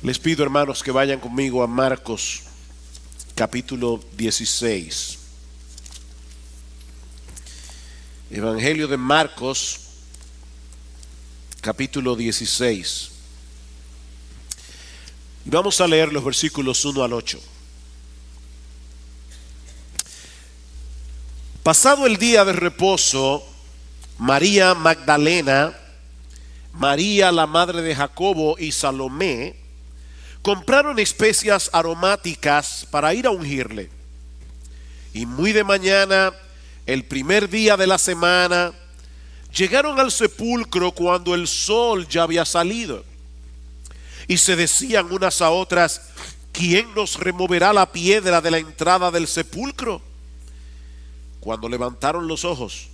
Les pido, hermanos, que vayan conmigo a Marcos, capítulo 16. Evangelio de Marcos, capítulo 16. Vamos a leer los versículos 1 al 8. Pasado el día de reposo, María Magdalena, María la madre de Jacobo y Salomé compraron especias aromáticas para ir a ungirle. Y muy de mañana, el primer día de la semana, llegaron al sepulcro cuando el sol ya había salido. Y se decían unas a otras: ¿quién nos removerá la piedra de la entrada del sepulcro? Cuando levantaron los ojos,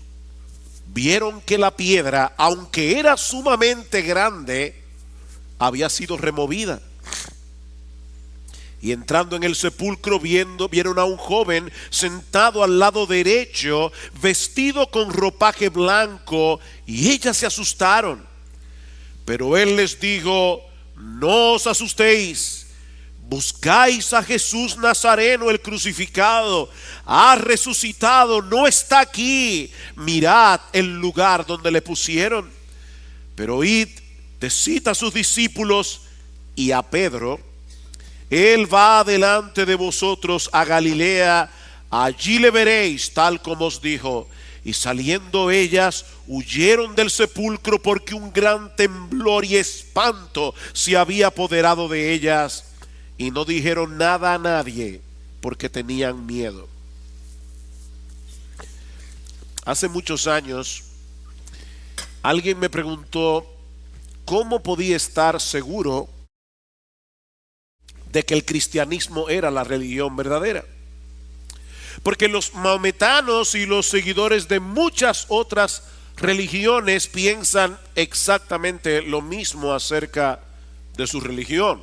vieron que la piedra, aunque era sumamente grande, había sido removida. Y entrando en el sepulcro, vieron a un joven sentado al lado derecho, vestido con ropaje blanco, y ellas se asustaron. Pero él les dijo: no os asustéis, buscáis a Jesús Nazareno, el crucificado. Ha resucitado, no está aquí. Mirad el lugar donde le pusieron. Pero id, decid a sus discípulos y a Pedro: Él va delante de vosotros a Galilea, allí le veréis tal como os dijo. Y saliendo ellas, huyeron del sepulcro, porque un gran temblor y espanto se había apoderado de ellas, y no dijeron nada a nadie, porque tenían miedo. Hace muchos años, alguien me preguntó cómo podía estar seguro de que el cristianismo era la religión verdadera. Porque los maometanos y los seguidores de muchas otras religiones piensan exactamente lo mismo acerca de su religión.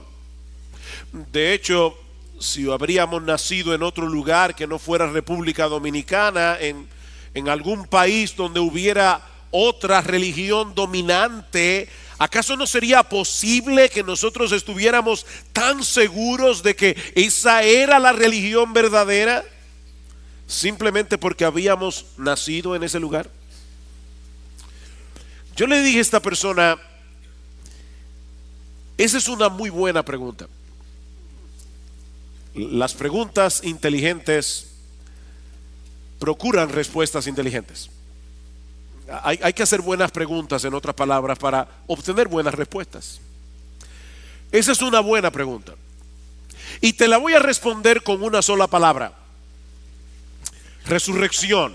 De hecho, si habríamos nacido en otro lugar que no fuera República Dominicana, en algún país donde hubiera otra religión dominante, ¿acaso no sería posible que nosotros estuviéramos tan seguros de que esa era la religión verdadera, simplemente porque habíamos nacido en ese lugar? Yo le dije a esta persona: esa es una muy buena pregunta. Las preguntas inteligentes procuran respuestas inteligentes. Hay que hacer buenas preguntas, en otras palabras, para obtener buenas respuestas. Esa es una buena pregunta. Y te la voy a responder con una sola palabra: resurrección.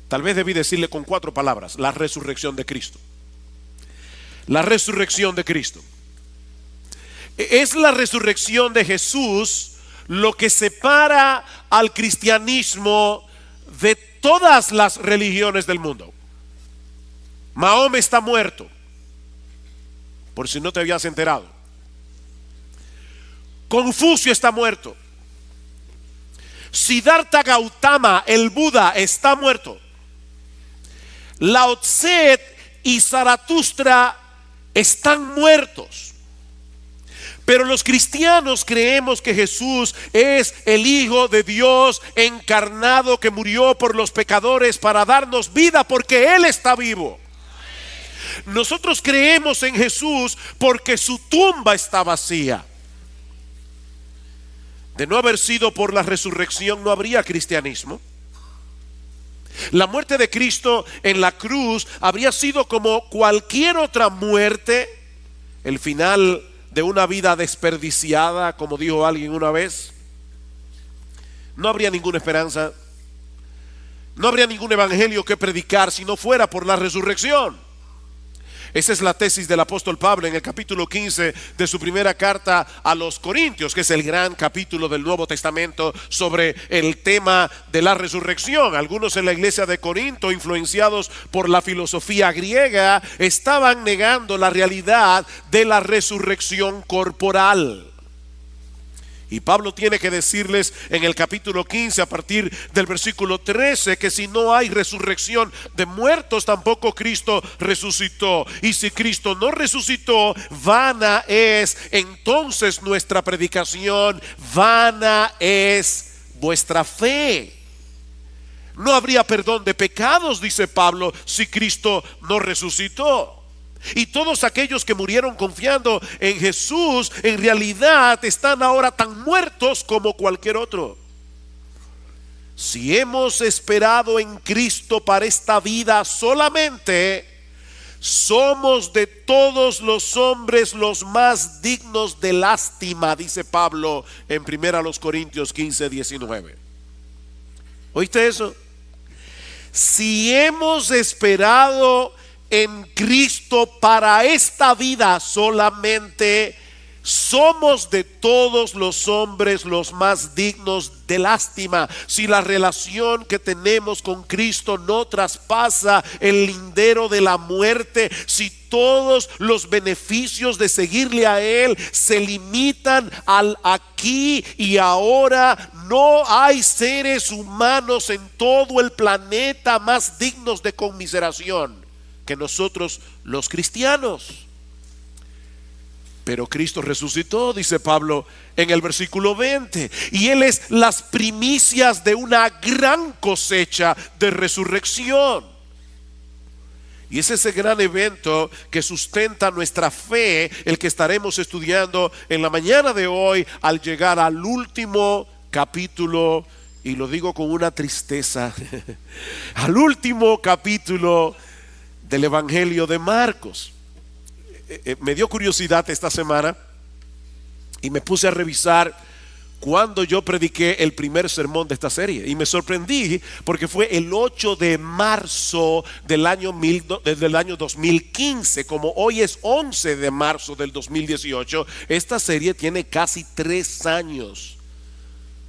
Tal vez debí decirle con 4 palabras: la resurrección de Cristo. La resurrección de Cristo. Es la resurrección de Jesús lo que separa al cristianismo de todas las religiones del mundo. Mahoma está muerto, por si no te habías enterado. Confucio está muerto. Siddhartha Gautama, el Buda, está muerto. Lao Tse y Zaratustra están muertos. Pero los cristianos creemos que Jesús es el Hijo de Dios encarnado, que murió por los pecadores para darnos vida, porque Él está vivo. Nosotros creemos en Jesús porque su tumba está vacía. De no haber sido por la resurrección, no habría cristianismo. La muerte de Cristo en la cruz habría sido como cualquier otra muerte, el final de una vida desperdiciada, como dijo alguien una vez. No habría ninguna esperanza, no habría ningún evangelio que predicar si no fuera por la resurrección. Esa es la tesis del apóstol Pablo en el capítulo 15 de su primera carta a los Corintios, que es el gran capítulo del Nuevo Testamento sobre el tema de la resurrección. Algunos en la iglesia de Corinto, influenciados por la filosofía griega, estaban negando la realidad de la resurrección corporal. Y Pablo tiene que decirles en el capítulo 15, a partir del versículo 13, que si no hay resurrección de muertos, tampoco Cristo resucitó. Y si Cristo no resucitó, vana es entonces nuestra predicación, vana es vuestra fe. No habría perdón de pecados, dice Pablo, si Cristo no resucitó. Y todos aquellos que murieron confiando en Jesús, en realidad están ahora tan muertos como cualquier otro. Si hemos esperado en Cristo para esta vida solamente, somos de todos los hombres los más dignos de lástima, dice Pablo en 1 Corintios 15, 19. ¿Oíste eso? Si hemos esperado en Cristo para esta vida solamente, somos de todos los hombres los más dignos de lástima. Si la relación que tenemos con Cristo no traspasa el lindero de la muerte, si todos los beneficios de seguirle a Él se limitan al aquí y ahora, no hay seres humanos en todo el planeta más dignos de conmiseración que nosotros los cristianos. Pero Cristo resucitó, dice Pablo en el versículo 20, y Él es las primicias de una gran cosecha de resurrección. Y es ese gran evento que sustenta nuestra fe, el que estaremos estudiando en la mañana de hoy al llegar al último capítulo, y lo digo con una tristeza, al último capítulo del Evangelio de Marcos. Me dio curiosidad esta semana y me puse a revisar cuando yo prediqué el primer sermón de esta serie, y me sorprendí porque fue el 8 de marzo del año 2015. Como hoy es 11 de marzo del 2018, esta serie tiene casi 3 años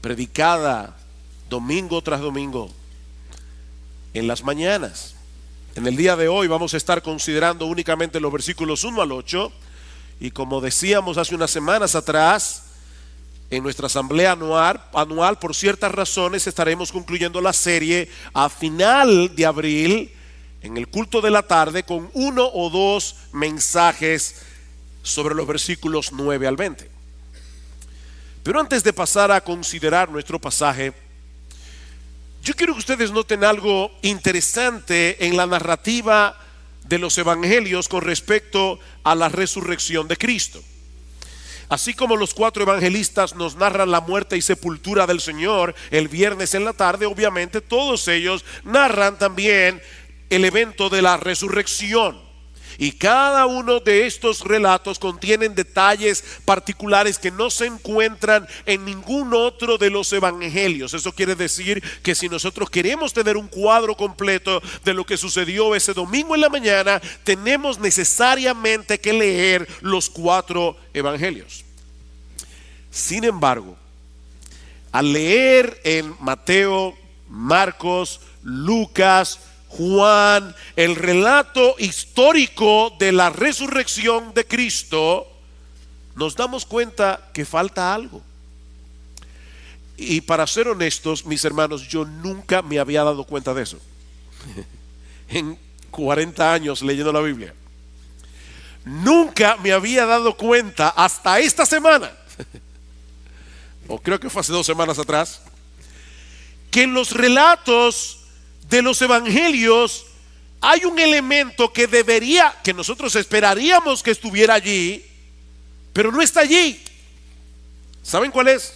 predicada domingo tras domingo en las mañanas. En el día de hoy vamos a estar considerando únicamente los versículos 1 al 8, y como decíamos hace unas semanas atrás, en nuestra asamblea anual, por ciertas razones, estaremos concluyendo la serie a final de abril, en el culto de la tarde, con 1 o 2 mensajes sobre los versículos 9 al 20. Pero antes de pasar a considerar nuestro pasaje, yo quiero que ustedes noten algo interesante en la narrativa de los evangelios con respecto a la resurrección de Cristo. Así como los 4 evangelistas nos narran la muerte y sepultura del Señor el viernes en la tarde, obviamente todos ellos narran también el evento de la resurrección. Y cada uno de estos relatos contienen detalles particulares que no se encuentran en ningún otro de los evangelios. Eso quiere decir que si nosotros queremos tener un cuadro completo de lo que sucedió ese domingo en la mañana, tenemos necesariamente que leer los 4 evangelios. Sin embargo, al leer en Mateo, Marcos, Lucas, Juan, el relato histórico de la resurrección de Cristo, nos damos cuenta que falta algo. Y para ser honestos, mis hermanos, yo nunca me había dado cuenta de eso en 40 años leyendo la Biblia. Nunca me había dado cuenta hasta esta semana, o creo que fue hace 2 semanas atrás, que en los relatos de los evangelios hay un elemento que nosotros esperaríamos que estuviera allí, pero no está allí. ¿Saben cuál es?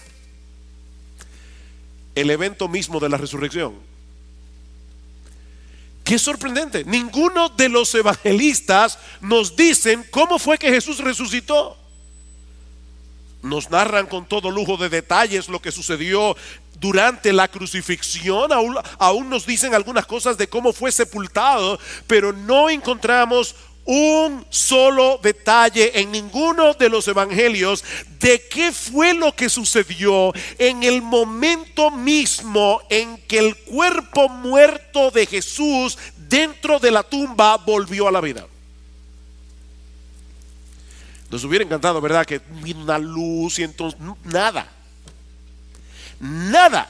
El evento mismo de la resurrección. Qué sorprendente. Ninguno de los evangelistas nos dicen cómo fue que Jesús resucitó. Nos narran con todo lujo de detalles lo que sucedió durante la crucifixión, aún nos dicen algunas cosas de cómo fue sepultado, pero no encontramos un solo detalle en ninguno de los evangelios de qué fue lo que sucedió en el momento mismo en que el cuerpo muerto de Jesús dentro de la tumba volvió a la vida. Nos hubiera encantado, ¿verdad?, que una luz y entonces nada. nada.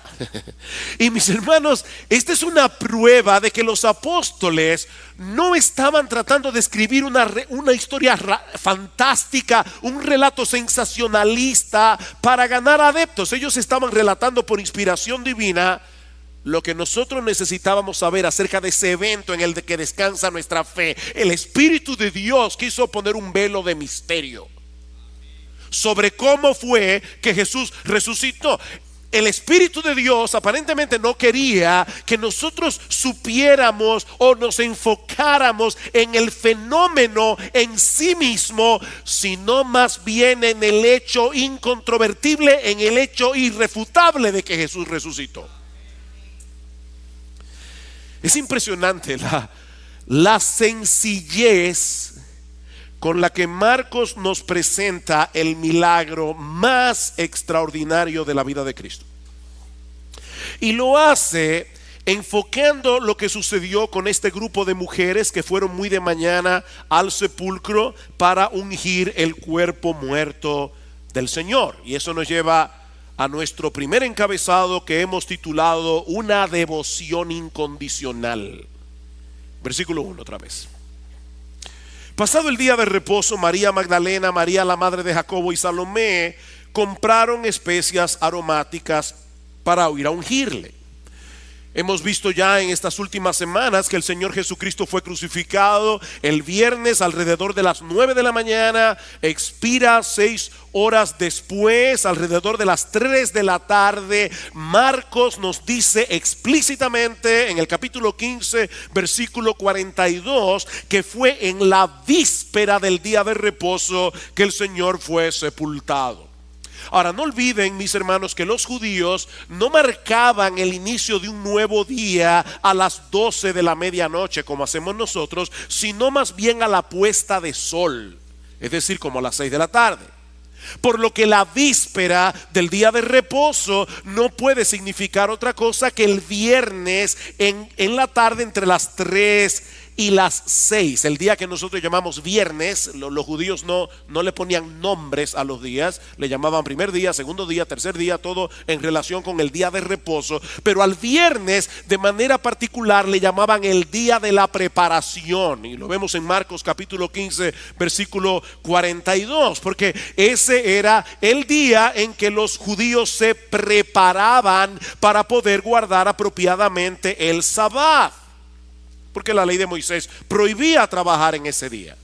Y mis hermanos, esta es una prueba de que los apóstoles no estaban tratando de escribir una historia fantástica, un relato sensacionalista para ganar adeptos. Ellos estaban relatando por inspiración divina lo que nosotros necesitábamos saber acerca de ese evento en el que descansa nuestra fe. El Espíritu de Dios quiso poner un velo de misterio sobre cómo fue que Jesús resucitó. El Espíritu de Dios aparentemente no quería que nosotros supiéramos o nos enfocáramos en el fenómeno en sí mismo, sino más bien en el hecho incontrovertible, en el hecho irrefutable de que Jesús resucitó. Es impresionante la sencillez con la que Marcos nos presenta el milagro más extraordinario de la vida de Cristo. Y lo hace enfocando lo que sucedió con este grupo de mujeres que fueron muy de mañana al sepulcro para ungir el cuerpo muerto del Señor. Y eso nos lleva a nuestro primer encabezado, que hemos titulado Una devoción incondicional. Versículo 1 otra vez. Pasado el día de reposo, María Magdalena, María la madre de Jacobo y Salomé compraron especias aromáticas para ir a ungirle. Hemos visto ya en estas últimas semanas que el Señor Jesucristo fue crucificado el viernes alrededor de las 9 de la mañana, expira 6 horas después, alrededor de las 3 de la tarde. Marcos nos dice explícitamente en el capítulo 15, versículo 42, que fue en la víspera del día de reposo que el Señor fue sepultado. Ahora, no olviden, mis hermanos, que los judíos no marcaban el inicio de un nuevo día a las 12 de la medianoche como hacemos nosotros, sino más bien a la puesta de sol, es decir, como a las 6 de la tarde. Por lo que la víspera del día de reposo no puede significar otra cosa que el viernes en la tarde entre las 3 y las 6, el día que nosotros llamamos viernes. Los judíos no le ponían nombres a los días, le llamaban primer día, segundo día, tercer día, todo en relación con el día de reposo. Pero al viernes de manera particular le llamaban el día de la preparación, y lo vemos en Marcos capítulo 15 versículo 42, porque ese era el día en que los judíos se preparaban para poder guardar apropiadamente el sabbat, porque la ley de Moisés prohibía trabajar en ese día.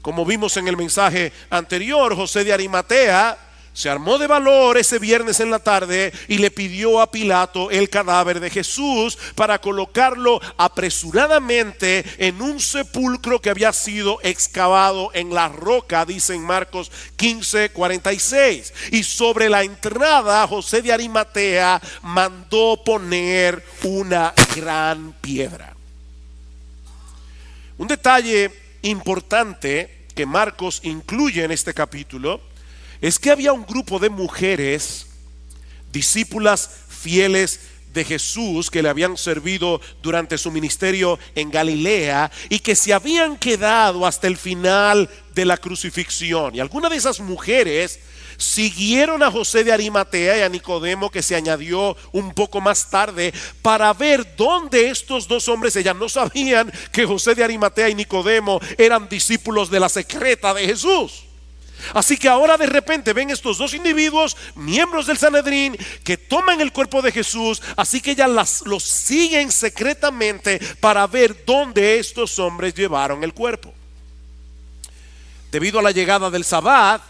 Como vimos en el mensaje anterior, José de Arimatea se armó de valor ese viernes en la tarde y le pidió a Pilato el cadáver de Jesús para colocarlo apresuradamente en un sepulcro que había sido excavado en la roca, dice en Marcos 15:46. Y sobre la entrada José de Arimatea mandó poner una gran piedra. Un detalle importante que Marcos incluye en este capítulo es que había un grupo de mujeres, discípulas fieles de Jesús, que le habían servido durante su ministerio en Galilea y que se habían quedado hasta el final de la crucifixión. Y algunas de esas mujeres siguieron a José de Arimatea y a Nicodemo, que se añadió un poco más tarde, para ver dónde estos dos hombres, ellas no sabían que José de Arimatea y Nicodemo eran discípulos de la secreta de Jesús. Así que ahora de repente ven estos dos individuos, miembros del Sanedrín, que toman el cuerpo de Jesús. Así que ellas los siguen secretamente para ver dónde estos hombres llevaron el cuerpo. Debido a la llegada del sabbat,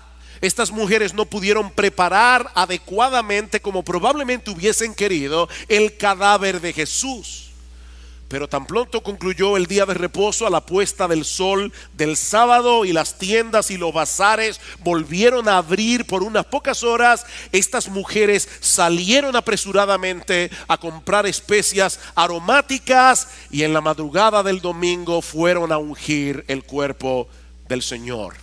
estas mujeres no pudieron preparar adecuadamente, como probablemente hubiesen querido, el cadáver de Jesús. Pero tan pronto concluyó el día de reposo, a la puesta del sol del sábado, y las tiendas y los bazares volvieron a abrir por unas pocas horas, estas mujeres salieron apresuradamente a comprar especias aromáticas y en la madrugada del domingo fueron a ungir el cuerpo del Señor.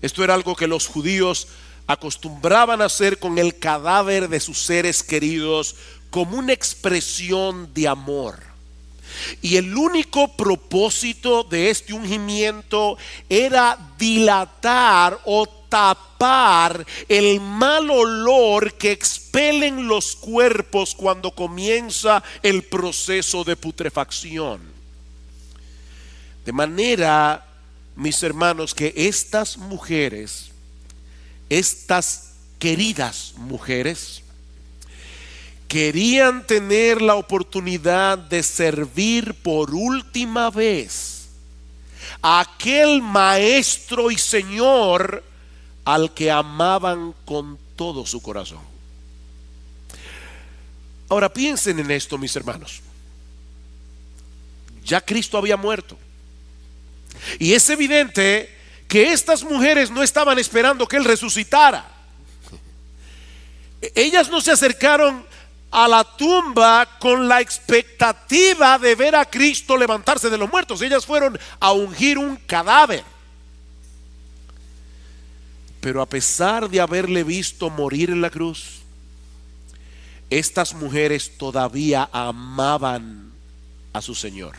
Esto era algo que los judíos acostumbraban a hacer con el cadáver de sus seres queridos, como una expresión de amor. Y el único propósito de este ungimiento era dilatar o tapar el mal olor que expelen los cuerpos cuando comienza el proceso de putrefacción. De manera, mis hermanos, que estas mujeres, estas queridas mujeres, querían tener la oportunidad de servir por última vez a aquel maestro y señor al que amaban con todo su corazón. Ahora piensen en esto, mis hermanos. Ya Cristo había muerto. Y es evidente que estas mujeres no estaban esperando que Él resucitara. Ellas no se acercaron a la tumba con la expectativa de ver a Cristo levantarse de los muertos. Ellas fueron a ungir un cadáver. Pero a pesar de haberle visto morir en la cruz, estas mujeres todavía amaban a su Señor,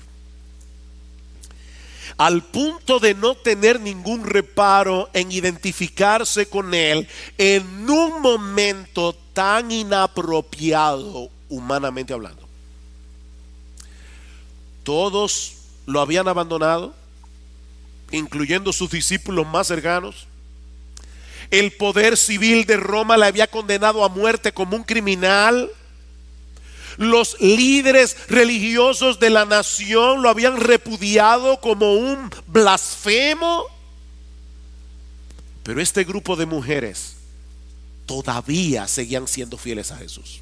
al punto de no tener ningún reparo en identificarse con Él en un momento tan inapropiado, humanamente hablando. Todos lo habían abandonado, incluyendo sus discípulos más cercanos. El poder civil de Roma le había condenado a muerte como un criminal. Los líderes religiosos de la nación lo habían repudiado como un blasfemo. Pero este grupo de mujeres todavía seguían siendo fieles a Jesús.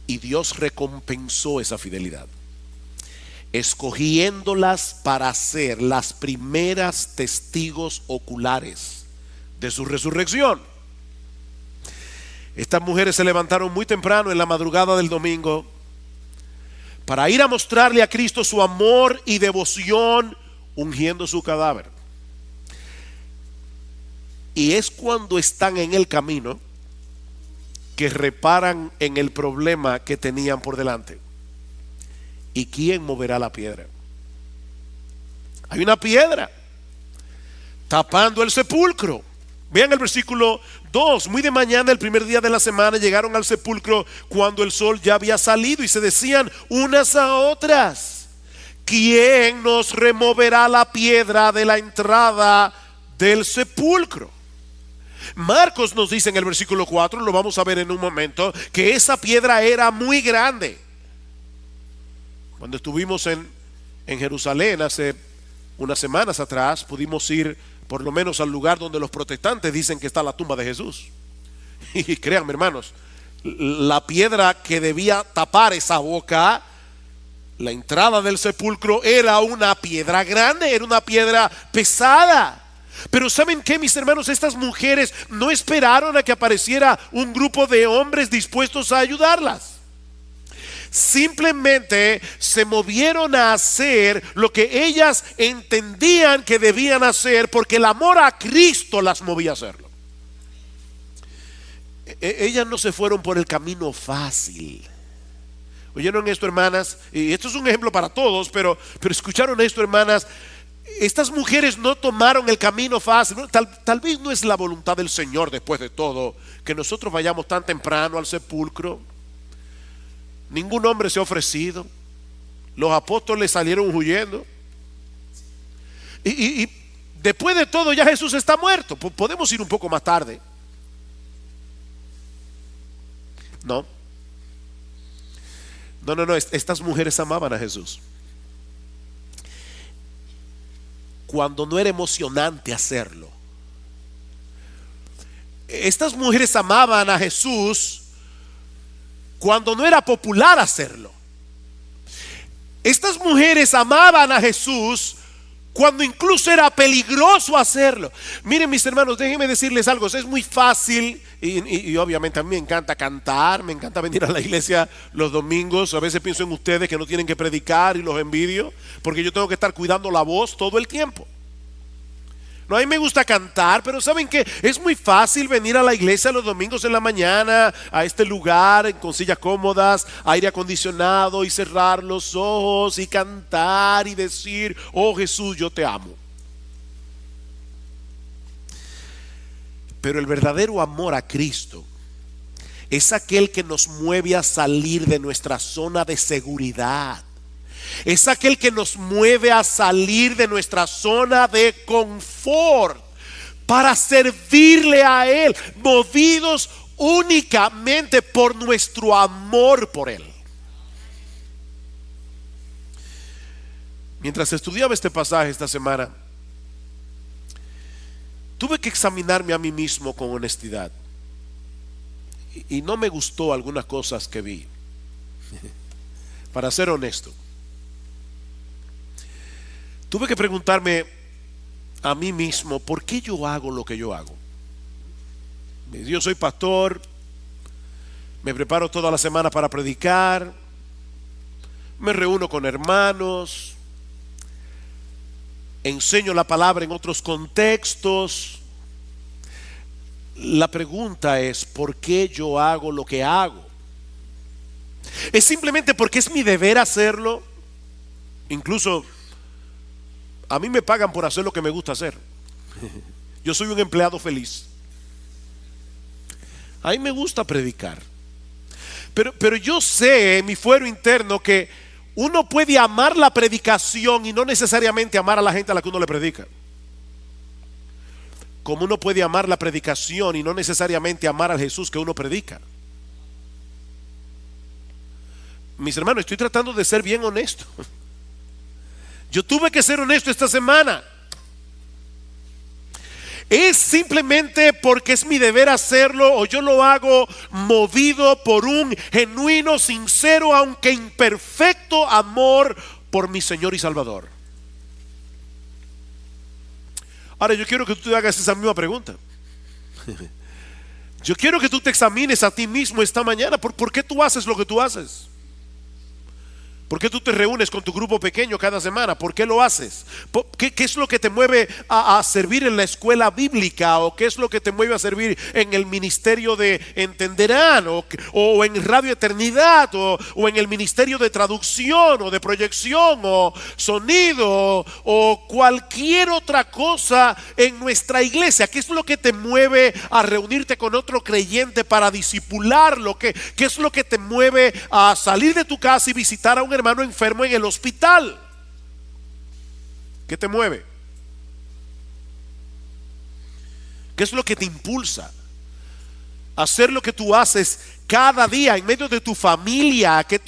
Y Dios recompensó esa fidelidad, escogiéndolas para ser las primeras testigos oculares de su resurrección. Estas mujeres se levantaron muy temprano en la madrugada del domingo para ir a mostrarle a Cristo su amor y devoción, ungiendo su cadáver. Y es cuando están en el camino que reparan en el problema que tenían por delante. ¿Y quién moverá la piedra? Hay una piedra tapando el sepulcro. Vean el versículo 2. Muy de mañana, el primer día de la semana, llegaron al sepulcro cuando el sol ya había salido, y se decían unas a otras: ¿quién nos removerá la piedra de la entrada del sepulcro? Marcos nos dice en el versículo 4, lo vamos a ver en un momento, que esa piedra era muy grande. Cuando estuvimos en Jerusalén hace unas semanas atrás, pudimos ir por lo menos al lugar donde los protestantes dicen que está la tumba de Jesús. Y créanme, hermanos, la piedra que debía tapar esa boca, la entrada del sepulcro, era una piedra grande, era una piedra pesada. Pero ¿saben qué, mis hermanos? Estas mujeres no esperaron a que apareciera un grupo de hombres dispuestos a ayudarlas. Simplemente se movieron a hacer lo que ellas entendían que debían hacer, porque el amor a Cristo las movía a hacerlo. Ellas no se fueron por el camino fácil. ¿Oyeron esto, hermanas? Y esto es un ejemplo para todos, pero escucharon esto, hermanas. Estas mujeres no tomaron el camino fácil. Tal vez no es la voluntad del Señor, después de todo, que nosotros vayamos tan temprano al sepulcro. Ningún hombre se ha ofrecido. Los apóstoles salieron huyendo. Y después de todo ya Jesús está muerto. Podemos ir un poco más tarde. No. Estas mujeres amaban a Jesús. Cuando no era emocionante hacerlo. Estas mujeres amaban a Jesús cuando no era popular hacerlo. Estas mujeres amaban a Jesús cuando incluso era peligroso hacerlo. Miren, mis hermanos, déjenme decirles algo. Es muy fácil y obviamente a mí me encanta cantar, me encanta venir a la iglesia los domingos. A veces pienso en ustedes que no tienen que predicar y los envidio, porque yo tengo que estar cuidando la voz todo el tiempo. No, a mí me gusta cantar, pero ¿saben qué? Es muy fácil venir a la iglesia los domingos en la mañana, a este lugar con sillas cómodas, aire acondicionado, y cerrar los ojos y cantar y decir: oh Jesús, yo te amo. Pero el verdadero amor a Cristo es aquel que nos mueve a salir de nuestra zona de seguridad. Es aquel que nos mueve a salir de nuestra zona de confort para servirle a Él, movidos únicamente por nuestro amor por Él. Mientras estudiaba este pasaje esta semana, tuve que examinarme a mí mismo con honestidad. Y no me gustó algunas cosas que vi. Para ser honesto, tuve que preguntarme a mí mismo, ¿por qué yo hago lo que yo hago? Yo soy pastor, me preparo toda la semana para predicar, me reúno con hermanos, enseño la palabra en otros contextos. La pregunta es, ¿por qué yo hago lo que hago? ¿Es simplemente porque es mi deber hacerlo? Incluso a mí me pagan por hacer lo que me gusta hacer. Yo soy un empleado feliz. A mí me gusta predicar. Pero yo sé en mi fuero interno que uno puede amar la predicación y no necesariamente amar a la gente a la que uno le predica. Como uno puede amar la predicación y no necesariamente amar al Jesús que uno predica. Mis hermanos, estoy tratando de ser bien honesto. Yo tuve que ser honesto esta semana. ¿Es simplemente porque es mi deber hacerlo o yo lo hago movido por un genuino, sincero, aunque imperfecto amor por mi Señor y Salvador? Ahora yo quiero que tú te hagas esa misma pregunta. Yo quiero que tú te examines a ti mismo esta mañana. ¿Por qué tú haces lo que tú haces? ¿Por qué tú te reúnes con tu grupo pequeño cada semana? ¿Por qué lo haces? ¿Qué es lo que te mueve a servir en la escuela bíblica? ¿O qué es lo que te mueve a servir en el ministerio de Entenderán? ¿O en Radio Eternidad? ¿O en el ministerio de traducción? ¿O de proyección? ¿O sonido? ¿O cualquier otra cosa en nuestra iglesia? ¿Qué es lo que te mueve a reunirte con otro creyente para discipularlo? ¿Qué es lo que te mueve a salir de tu casa y visitar a un hermano enfermo en el hospital? ¿Qué te mueve? ¿Qué es lo que te impulsa a hacer lo que tú haces cada día en medio de tu familia? ¿Qué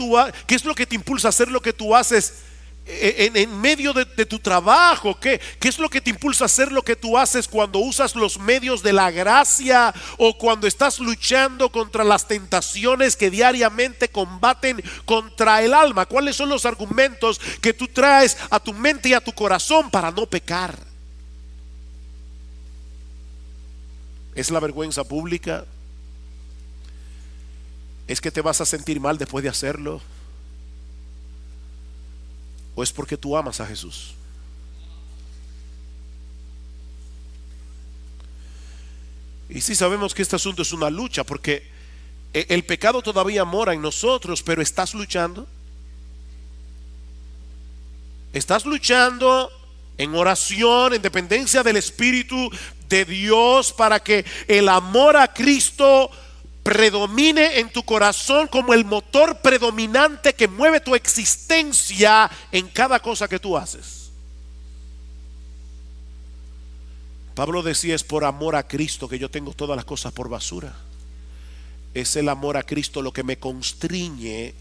es lo que te impulsa a hacer lo que tú haces en medio de tu trabajo? ¿Qué es lo que te impulsa a hacer lo que tú haces cuando usas los medios de la gracia o cuando estás luchando contra las tentaciones que diariamente combaten contra el alma? ¿Cuáles son los argumentos que tú traes a tu mente y a tu corazón para no pecar? ¿Es la vergüenza pública? ¿Es que te vas a sentir mal después de hacerlo? ¿O es porque tú amas a Jesús? Y sí sabemos que este asunto es una lucha, porque el pecado todavía mora en nosotros, pero ¿estás luchando? ¿Estás luchando en oración, en dependencia del Espíritu de Dios para que el amor a Cristo predomine en tu corazón como el motor predominante que mueve tu existencia en cada cosa que tú haces? Pablo decía, es por amor a Cristo que yo tengo todas las cosas por basura. Es el amor a Cristo lo que me constriñe,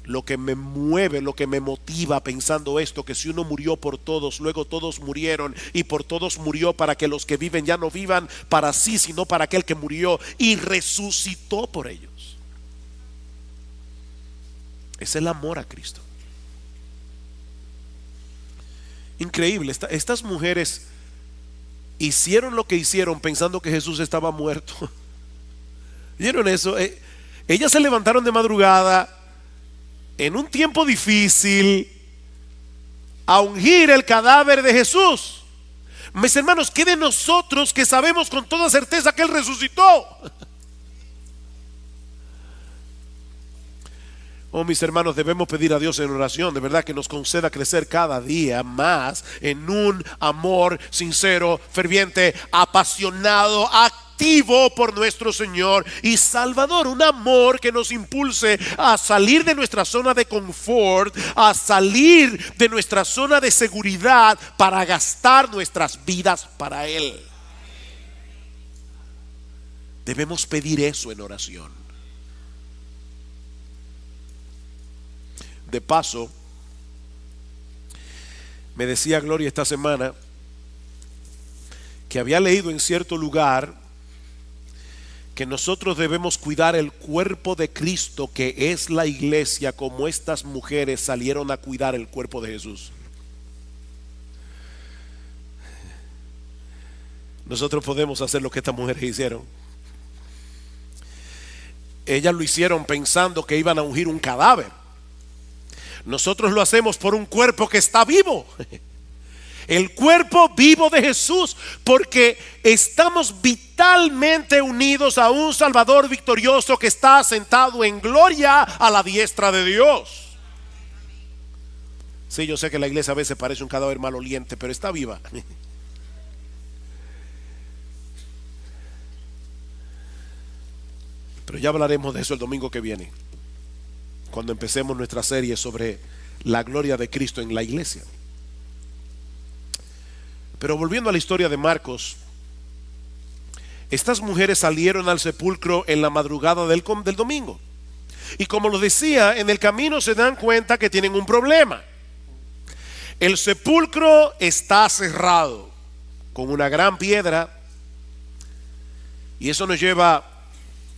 lo que me mueve, lo que me motiva pensando esto, que si uno murió por todos, luego todos murieron y por todos murió para que los que viven ya no vivan para sí, sino para aquel que murió y resucitó por ellos. Es el amor a Cristo. Increíble, estas mujeres hicieron lo que hicieron pensando que Jesús estaba muerto. ¿Vieron eso? Ellas se levantaron de madrugada en un tiempo difícil a ungir el cadáver de Jesús. Mis hermanos, ¿qué de nosotros que sabemos con toda certeza que Él resucitó? Oh, mis hermanos, debemos pedir a Dios en oración, de verdad, que nos conceda crecer cada día más en un amor sincero, ferviente, apasionado a activo por nuestro Señor y Salvador. Un amor que nos impulse a salir de nuestra zona de confort, a salir de nuestra zona de seguridad para gastar nuestras vidas para Él. Debemos pedir eso en oración. De paso, me decía Gloria esta semana que había leído en cierto lugar que nosotros debemos cuidar el cuerpo de Cristo, que es la iglesia, como estas mujeres salieron a cuidar el cuerpo de Jesús. Nosotros podemos hacer lo que estas mujeres hicieron. Ellas lo hicieron pensando que iban a ungir un cadáver. Nosotros lo hacemos por un cuerpo que está vivo. El cuerpo vivo de Jesús, porque estamos vitalmente unidos a un Salvador victorioso que está sentado en gloria a la diestra de Dios. Sí, yo sé que la iglesia a veces parece un cadáver maloliente, pero está viva. Pero ya hablaremos de eso el domingo que viene, cuando empecemos nuestra serie sobre la gloria de Cristo en la iglesia. Pero volviendo a la historia de Marcos, estas mujeres salieron al sepulcro en la madrugada del domingo. Y como lo decía, en el camino se dan cuenta que tienen un problema. El sepulcro está cerrado con una gran piedra. Y eso nos lleva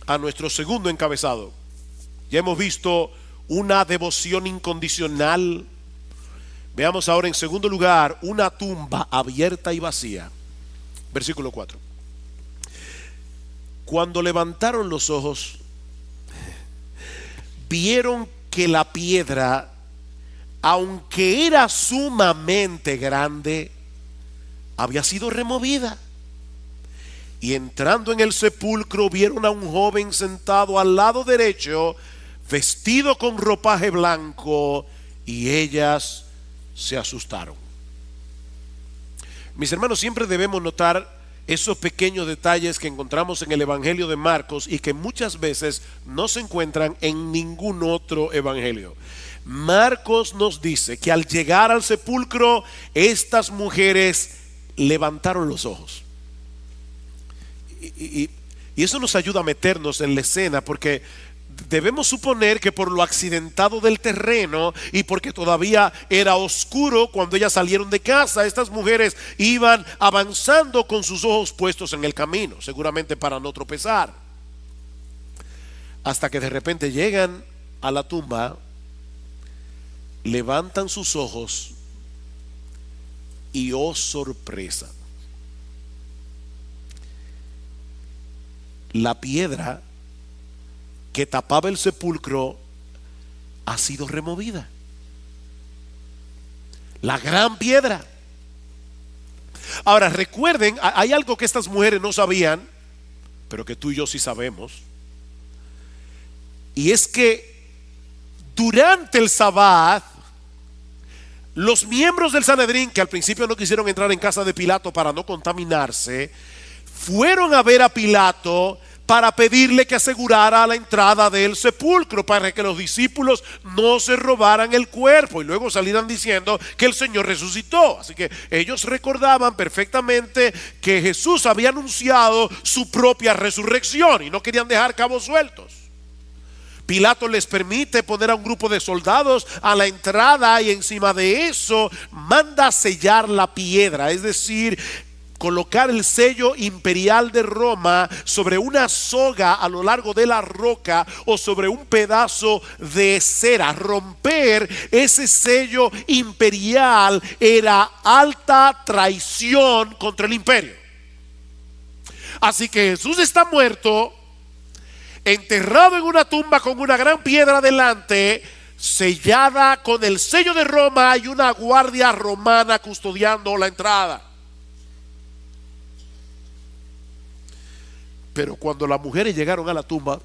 a nuestro segundo encabezado. Ya hemos visto una devoción incondicional. Veamos ahora en segundo lugar una tumba abierta y vacía. Versículo 4. Cuando levantaron los ojos, vieron que la piedra, aunque era sumamente grande, había sido removida. Y entrando en el sepulcro, vieron a un joven sentado al lado derecho, vestido con ropaje blanco, y ellas se asustaron. Mis hermanos, siempre debemos notar esos pequeños detalles que encontramos en el Evangelio de Marcos y que muchas veces no se encuentran en ningún otro evangelio. Marcos nos dice que al llegar al sepulcro, estas mujeres levantaron los ojos. Y eso nos ayuda a meternos en la escena, porque debemos suponer que por lo accidentado del terreno y porque todavía era oscuro cuando ellas salieron de casa, estas mujeres iban avanzando con sus ojos puestos en el camino, seguramente para no tropezar, hasta que de repente llegan a la tumba, levantan sus ojos y oh sorpresa, la piedra que tapaba el sepulcro ha sido removida. La gran piedra. Ahora recuerden, hay algo que estas mujeres no sabían, pero que tú y yo sí sabemos, y es que durante el Sabbat, los miembros del Sanedrín, que al principio no quisieron entrar en casa de Pilato para no contaminarse, fueron a ver a Pilato para pedirle que asegurara la entrada del sepulcro, para que los discípulos no se robaran el cuerpo y luego salieran diciendo que el Señor resucitó. Así que ellos recordaban perfectamente que Jesús había anunciado su propia resurrección y no querían dejar cabos sueltos. Pilato les permite poner a un grupo de soldados a la entrada y encima de eso manda sellar la piedra, es decir, colocar el sello imperial de Roma sobre una soga a lo largo de la roca o sobre un pedazo de cera. Romper ese sello imperial era alta traición contra el imperio. Así que Jesús está muerto, enterrado en una tumba con una gran piedra delante, sellada con el sello de Roma, y una guardia romana custodiando la entrada. Pero cuando las mujeres llegaron a la tumba,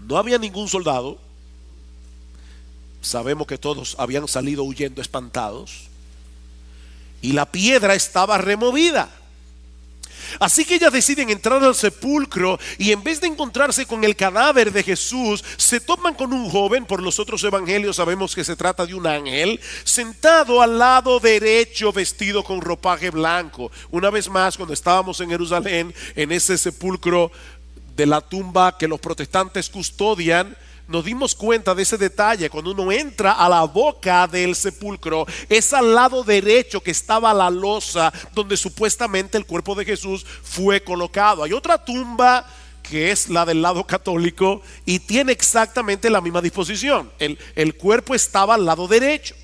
no había ningún soldado. Sabemos que todos habían salido huyendo espantados, y la piedra estaba removida. Así que ellas deciden entrar al sepulcro y en vez de encontrarse con el cadáver de Jesús, se topan con un joven. Por los otros evangelios sabemos que se trata de un ángel, sentado al lado derecho, vestido con ropaje blanco. Una vez más, cuando estábamos en Jerusalén, en ese sepulcro de la tumba que los protestantes custodian, nos dimos cuenta de ese detalle. Cuando uno entra a la boca del sepulcro, es al lado derecho que estaba la losa donde supuestamente el cuerpo de Jesús fue colocado. Hay otra tumba que es la del lado católico y tiene exactamente la misma disposición. El cuerpo estaba al lado derecho.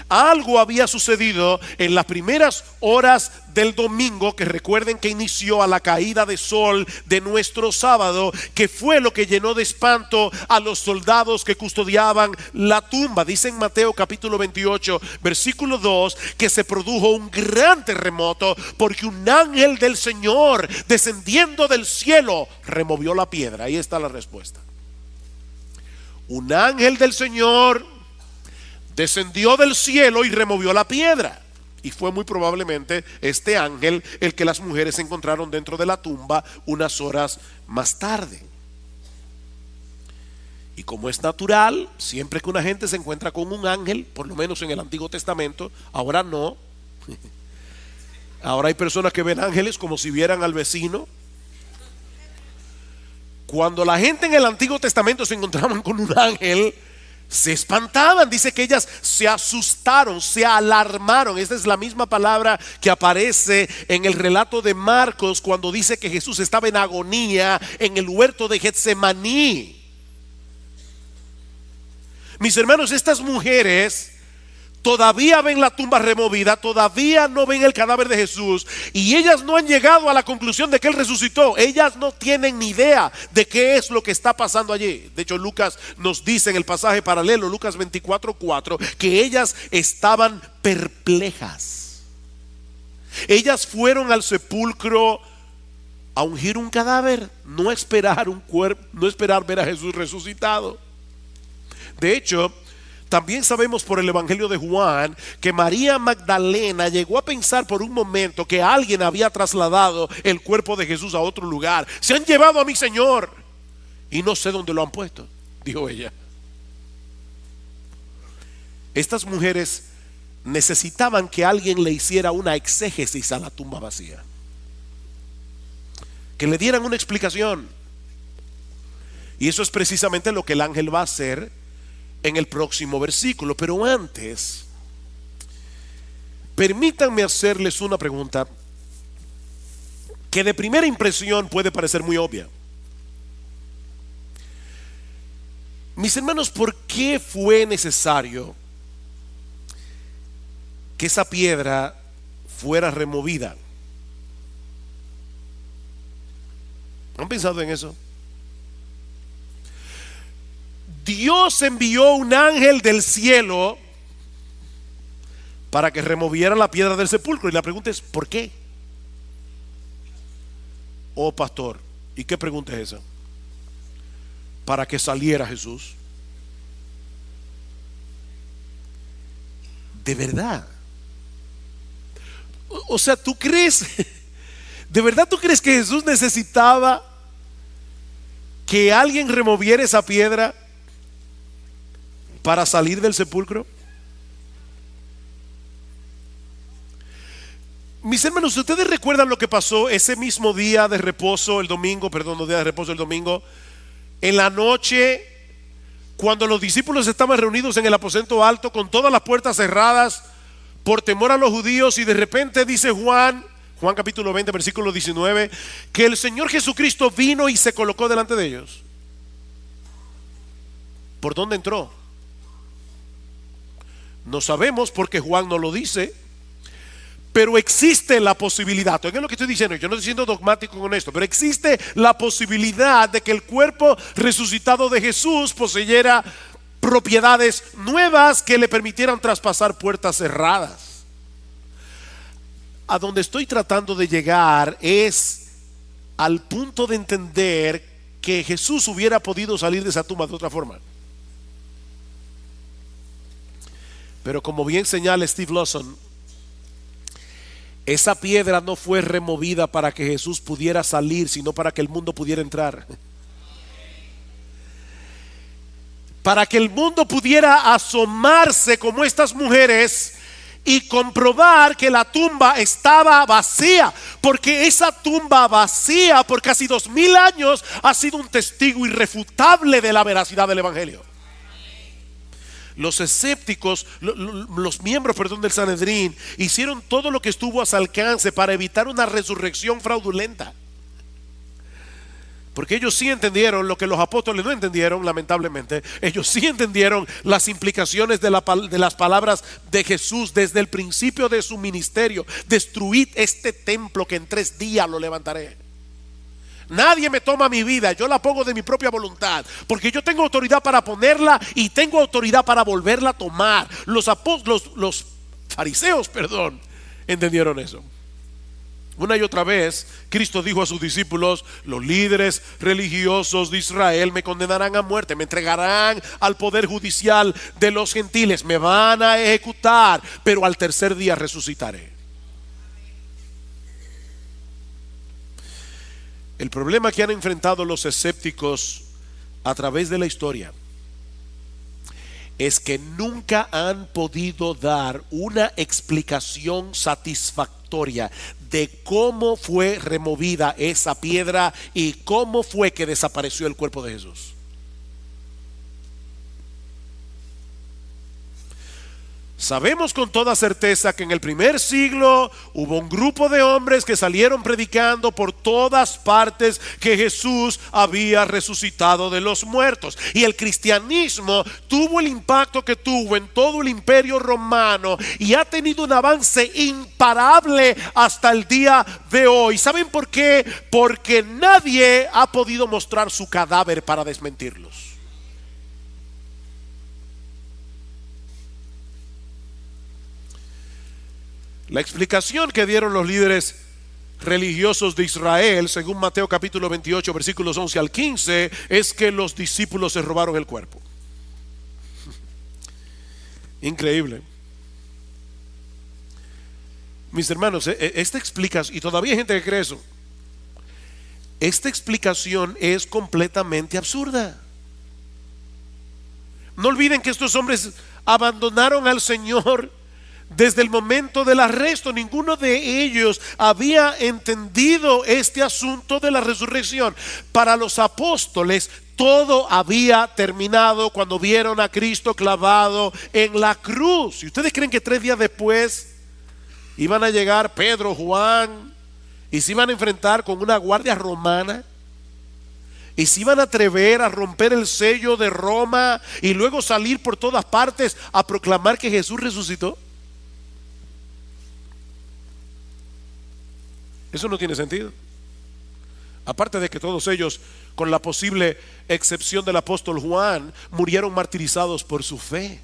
Algo había sucedido en las primeras horas del domingo, que recuerden que inició a la caída de sol de nuestro sábado, que fue lo que llenó de espanto a los soldados que custodiaban la tumba. Dice en Mateo capítulo 28 versículo 2 que se produjo un gran terremoto porque un ángel del Señor, descendiendo del cielo, removió la piedra. Ahí está la respuesta. Un ángel del Señor descendió del cielo y removió la piedra. Y fue muy probablemente este ángel el que las mujeres encontraron dentro de la tumba unas horas más tarde. Y como es natural, siempre que una gente se encuentra con un ángel, por lo menos en el Antiguo Testamento, ahora no. Ahora hay personas que ven ángeles como si vieran al vecino. Cuando la gente en el Antiguo Testamento se encontraban con un ángel, se espantaban. Dice que ellas se asustaron, se alarmaron. Esta es la misma palabra que aparece en el relato de Marcos cuando dice que Jesús estaba en agonía en el huerto de Getsemaní. Mis hermanos, estas mujeres todavía ven la tumba removida, todavía no ven el cadáver de Jesús, y ellas no han llegado a la conclusión de que Él resucitó. Ellas no tienen ni idea de qué es lo que está pasando allí. De hecho, Lucas nos dice en el pasaje paralelo, Lucas 24:4, que ellas estaban perplejas. Ellas fueron al sepulcro a ungir un cadáver, no esperar un cuerpo, no esperar ver a Jesús resucitado. De hecho, también sabemos por el Evangelio de Juan que María Magdalena llegó a pensar por un momento que alguien había trasladado el cuerpo de Jesús a otro lugar. Se han llevado a mi Señor y no sé dónde lo han puesto, dijo ella. Estas mujeres necesitaban que alguien le hiciera una exégesis a la tumba vacía, que le dieran una explicación. Y eso es precisamente lo que el ángel va a hacer en el próximo versículo. Pero antes, permítanme hacerles una pregunta que de primera impresión puede parecer muy obvia. Mis hermanos, ¿por qué fue necesario que esa piedra fuera removida? ¿Han pensado en eso? Dios envió un ángel del cielo para que removiera la piedra del sepulcro. Y la pregunta es, ¿por qué? Oh, pastor, ¿y qué pregunta es esa? Para que saliera Jesús. ¿De verdad? O sea, ¿tú crees? ¿De verdad tú crees que Jesús necesitaba que alguien removiera esa piedra para salir del sepulcro? Mis hermanos, ¿ustedes recuerdan lo que pasó ese mismo día de reposo, el domingo, perdón, no día de reposo, el domingo, en la noche, cuando los discípulos estaban reunidos en el aposento alto con todas las puertas cerradas por temor a los judíos, y de repente dice Juan capítulo 20 versículo 19, que el Señor Jesucristo vino y se colocó delante de ellos? ¿Por dónde entró? No sabemos porque Juan no lo dice, pero existe la posibilidad. Oigan lo que estoy diciendo, yo no estoy siendo dogmático con esto, pero existe la posibilidad de que el cuerpo resucitado de Jesús poseyera propiedades nuevas que le permitieran traspasar puertas cerradas. A donde estoy tratando de llegar es al punto de entender que Jesús hubiera podido salir de esa tumba de otra forma. Pero como bien señala Steve Lawson, Esa piedra no fue removida para que Jesús pudiera salir, sino para que el mundo pudiera entrar. Para que el mundo pudiera asomarse como estas mujeres y comprobar que la tumba estaba vacía, porque esa tumba vacía por casi 2000 años ha sido un testigo irrefutable de la veracidad del evangelio. Los escépticos, los miembros, del Sanedrín, hicieron todo lo que estuvo a su alcance para evitar una resurrección fraudulenta. Porque ellos sí entendieron lo que los apóstoles no entendieron, lamentablemente. Ellos sí entendieron las implicaciones de las palabras de Jesús desde el principio de su ministerio. Destruid este templo que en 3 días lo levantaré. Nadie me toma mi vida, yo la pongo de mi propia voluntad, porque yo tengo autoridad para ponerla y tengo autoridad para volverla a tomar. Los fariseos, entendieron eso. Una y otra vez Cristo dijo a sus discípulos: los líderes religiosos de Israel me condenarán a muerte, me entregarán al poder judicial de los gentiles, me van a ejecutar, pero al 3er día resucitaré. El problema que han enfrentado los escépticos a través de la historia es que nunca han podido dar una explicación satisfactoria de cómo fue removida esa piedra y cómo fue que desapareció el cuerpo de Jesús. Sabemos con toda certeza que en el primer siglo hubo un grupo de hombres que salieron predicando por todas partes que Jesús había resucitado de los muertos. Y el cristianismo tuvo el impacto que tuvo en todo el imperio romano y ha tenido un avance imparable hasta el día de hoy. ¿Saben por qué? Porque nadie ha podido mostrar su cadáver para desmentirlos. La explicación que dieron los líderes religiosos de Israel, según Mateo capítulo 28, versículos 11 al 15, es que los discípulos se robaron el cuerpo. Increíble. Mis hermanos, esta explicación, y todavía hay gente que cree eso, esta explicación es completamente absurda. No olviden que estos hombres abandonaron al Señor desde el momento del arresto. Ninguno de ellos había entendido este asunto de la resurrección. Para los apóstoles todo había terminado cuando vieron a Cristo clavado en la cruz. ¿Y ustedes creen que 3 días después iban a llegar Pedro, Juan, y se iban a enfrentar con una guardia romana? Y se iban a atrever a romper el sello de Roma y luego salir por todas partes a proclamar que Jesús resucitó? Eso no tiene sentido. Aparte de que todos ellos, con la posible excepción del apóstol Juan, murieron martirizados por su fe.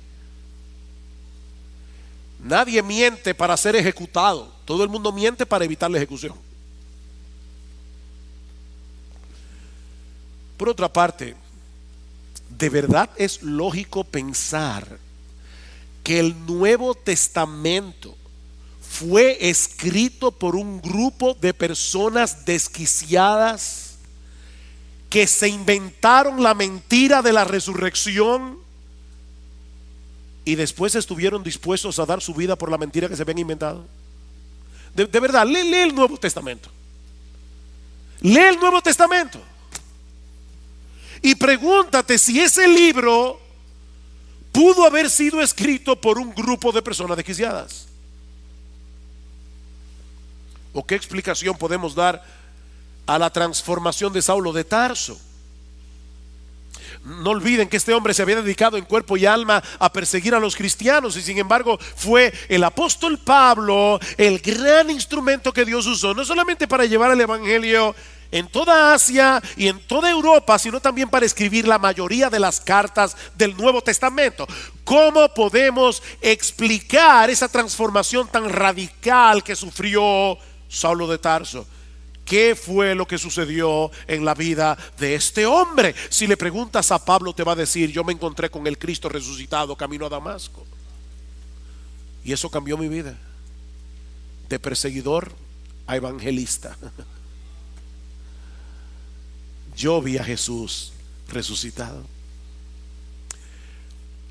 Nadie miente para ser ejecutado. Todo el mundo miente para evitar la ejecución. Por otra parte, ¿de verdad es lógico pensar que el Nuevo Testamento fue escrito por un grupo de personas desquiciadas que se inventaron la mentira de la resurrección y después estuvieron dispuestos a dar su vida por la mentira que se habían inventado? De verdad, lee el Nuevo Testamento. Lee el Nuevo Testamento y pregúntate si ese libro pudo haber sido escrito por un grupo de personas desquiciadas. ¿O qué explicación podemos dar a la transformación de Saulo de Tarso? No olviden que este hombre se había dedicado en cuerpo y alma a perseguir a los cristianos, y sin embargo fue el apóstol Pablo el gran instrumento que Dios usó, no solamente para llevar el evangelio en toda Asia y en toda Europa, sino también para escribir la mayoría de las cartas del Nuevo Testamento. ¿Cómo podemos explicar esa transformación tan radical que sufrió Saulo de Tarso? ¿Qué fue lo que sucedió en la vida de este hombre? Si le preguntas a Pablo, te va a decir: yo me encontré con el Cristo resucitado camino a Damasco, y eso cambió mi vida. de perseguidor a evangelista. Yo vi a Jesús resucitado.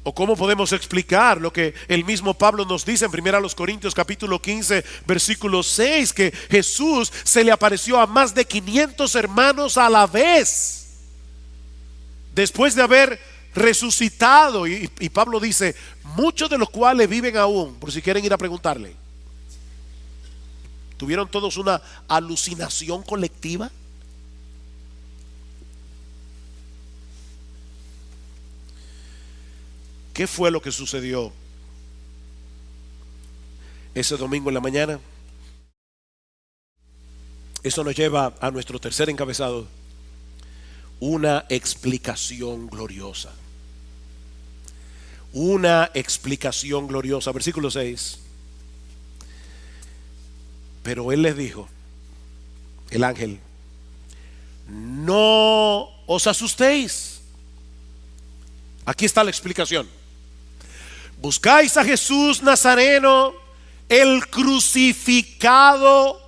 ¿O cómo podemos explicar lo que el mismo Pablo nos dice en 1 Corintios capítulo 15 versículo 6? Que Jesús se le apareció a más de 500 hermanos a la vez, después de haber resucitado. Y Pablo dice, muchos de los cuales viven aún, por si quieren ir a preguntarle. ¿Tuvieron todos una alucinación colectiva? ¿Qué fue lo que sucedió ese domingo en la mañana? Eso nos lleva a nuestro tercer encabezado: una explicación gloriosa. Una explicación gloriosa. Versículo 6. Pero él les dijo, el ángel, no os asustéis. Aquí está la explicación. Buscáis a Jesús Nazareno, el crucificado.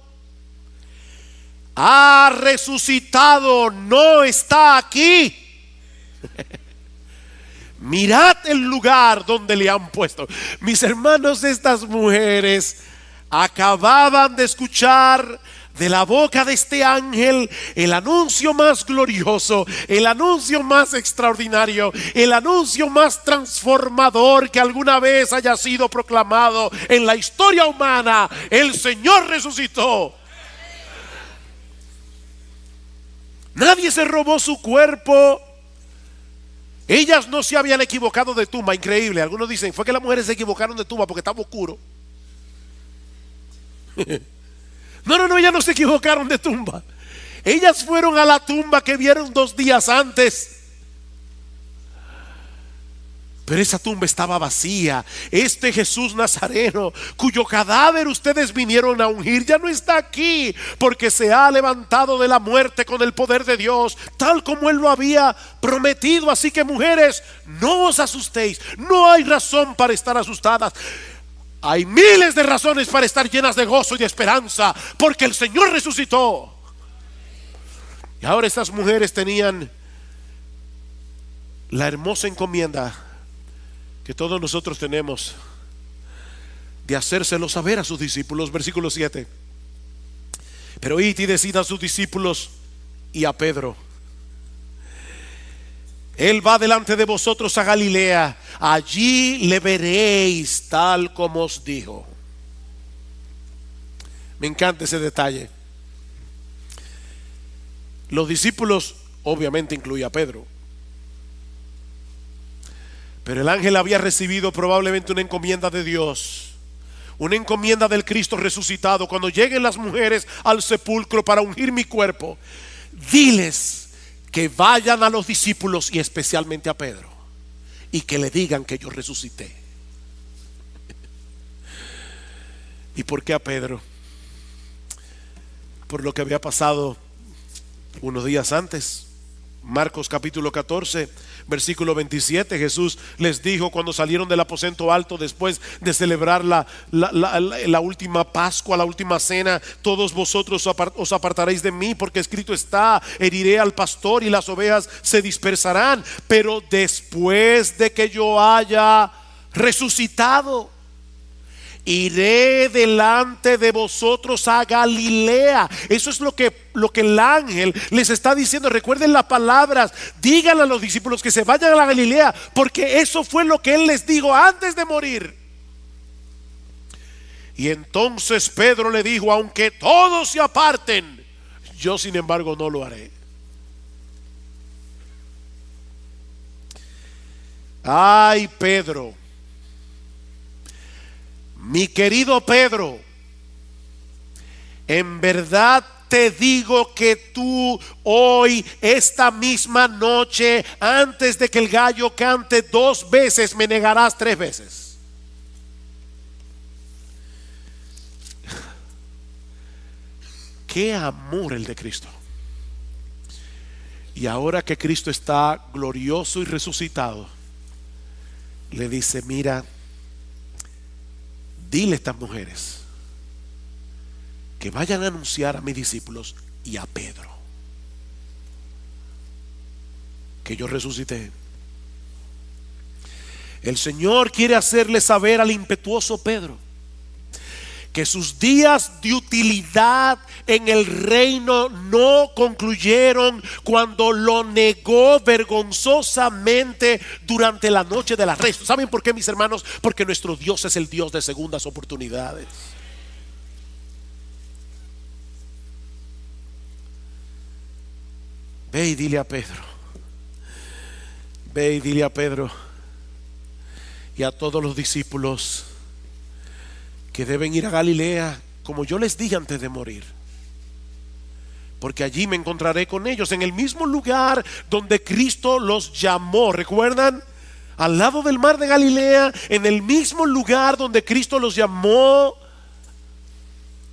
Ha resucitado, no está aquí. Mirad el lugar donde le han puesto. Mis hermanos, estas mujeres acababan de escuchar de la boca de este ángel el anuncio más glorioso, el anuncio más extraordinario, el anuncio más transformador que alguna vez haya sido proclamado en la historia humana. El Señor resucitó. Nadie se robó su cuerpo. Ellas no se habían equivocado de tumba. Increíble. Algunos dicen, fue que las mujeres se equivocaron de tumba porque estaba oscuro. No, ellas no se equivocaron de tumba. Ellas fueron a la tumba que vieron 2 días antes. Pero esa tumba estaba vacía. Este Jesús Nazareno, cuyo cadáver ustedes vinieron a ungir, ya no está aquí, porque se ha levantado de la muerte con el poder de Dios, tal como Él lo había prometido. Así que, mujeres, no os asustéis. No hay razón para estar asustadas. Hay miles de razones para estar llenas de gozo y de esperanza, porque el Señor resucitó. Y ahora estas mujeres tenían la hermosa encomienda que todos nosotros tenemos de hacérselo saber a sus discípulos. Versículo 7. Pero id y decid a sus discípulos y a Pedro: Él va delante de vosotros a Galilea, allí le veréis tal como os dijo. Me encanta ese detalle. Los discípulos obviamente incluye a Pedro, pero el ángel había recibido probablemente una encomienda de Dios, una encomienda del Cristo resucitado. Cuando lleguen las mujeres al sepulcro para ungir mi cuerpo, diles que vayan a los discípulos y especialmente a Pedro, y que le digan que yo resucité. ¿Y por qué a Pedro? Por lo que había pasado unos días antes. Marcos capítulo 14 versículo 27. Jesús les dijo cuando salieron del aposento alto después de celebrar la última Pascua, la última cena: todos vosotros os apartaréis de mí, porque escrito está, heriré al pastor y las ovejas se dispersarán. Pero después de que yo haya resucitado, iré delante de vosotros a Galilea. Eso es lo que el ángel les está diciendo. Recuerden las palabras: díganle a los discípulos que se vayan a la Galilea, porque eso fue lo que él les dijo antes de morir. Y entonces Pedro le dijo: aunque todos se aparten, yo sin embargo no lo haré. Ay, Pedro, mi querido Pedro, en verdad te digo que tú hoy, esta misma noche, antes de que el gallo cante 2 veces, me negarás 3 veces. Qué amor el de Cristo. Y ahora que Cristo está glorioso y resucitado, le dice: mira, dile a estas mujeres que vayan a anunciar a mis discípulos y a Pedro que yo resucité. El Señor quiere hacerle saber al impetuoso Pedro que sus días de utilidad en el reino no concluyeron cuando lo negó vergonzosamente durante la noche del arresto. ¿Saben por qué, mis hermanos? Porque nuestro Dios es el Dios de segundas oportunidades. Ve y dile a Pedro, ve y dile a Pedro y a todos los discípulos que deben ir a Galilea, como yo les dije antes de morir, porque allí me encontraré con ellos en el mismo lugar donde Cristo los llamó. ¿Recuerdan? Al lado del mar de Galilea, en el mismo lugar donde Cristo los llamó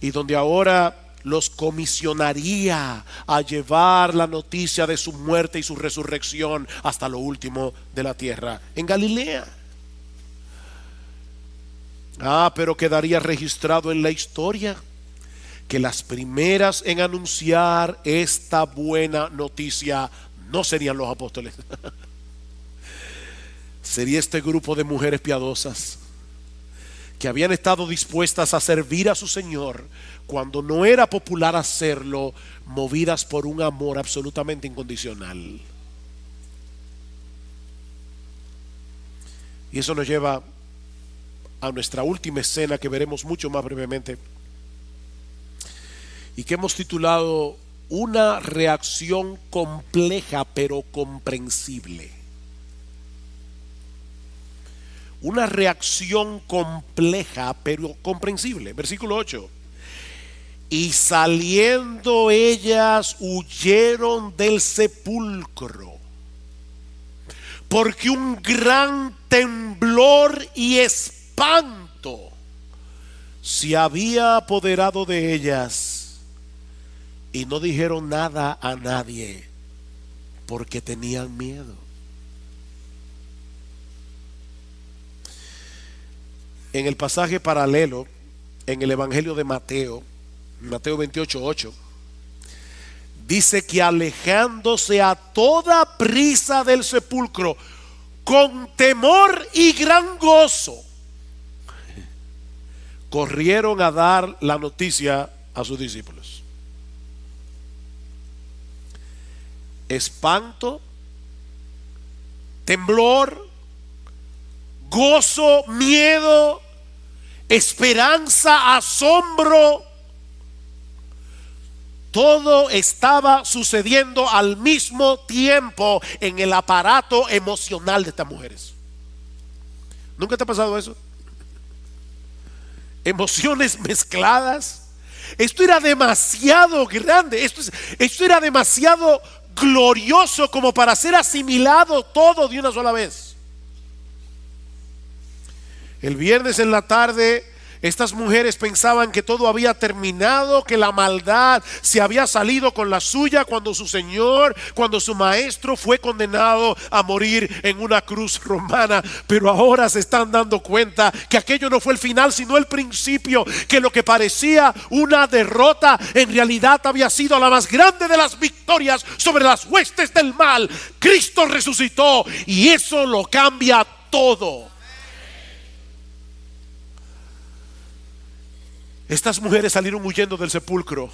y donde ahora los comisionaría a llevar la noticia de su muerte y su resurrección hasta lo último de la tierra, en Galilea. Pero quedaría registrado en la historia que las primeras en anunciar esta buena noticia no serían los apóstoles. Sería este grupo de mujeres piadosas que habían estado dispuestas a servir a su Señor cuando no era popular hacerlo, movidas por un amor absolutamente incondicional. Y eso nos lleva a nuestra última escena, que veremos mucho más brevemente y que hemos titulado Una reacción compleja pero comprensible. Una reacción compleja pero comprensible. Versículo 8. Y saliendo ellas huyeron del sepulcro, porque un gran temblor y espanto se había apoderado de ellas, y no dijeron nada a nadie porque tenían miedo. En el pasaje paralelo, en el Evangelio de Mateo, Mateo 28:8, dice que alejándose a toda prisa del sepulcro, con temor y gran gozo, corrieron a dar la noticia a sus discípulos. Espanto, temblor, gozo, miedo, esperanza, asombro. Todo estaba sucediendo al mismo tiempo en el aparato emocional de estas mujeres. ¿Nunca te ha pasado eso? Emociones mezcladas. Esto era demasiado grande, esto era demasiado glorioso como para ser asimilado todo de una sola vez. El viernes en la tarde, estas mujeres pensaban que todo había terminado, que la maldad se había salido con la suya cuando su Señor, cuando su Maestro fue condenado a morir en una cruz romana. Pero ahora se están dando cuenta que aquello no fue el final, sino el principio, que lo que parecía una derrota en realidad había sido la más grande de las victorias sobre las huestes del mal. Cristo resucitó y eso lo cambia todo. Estas mujeres salieron huyendo del sepulcro,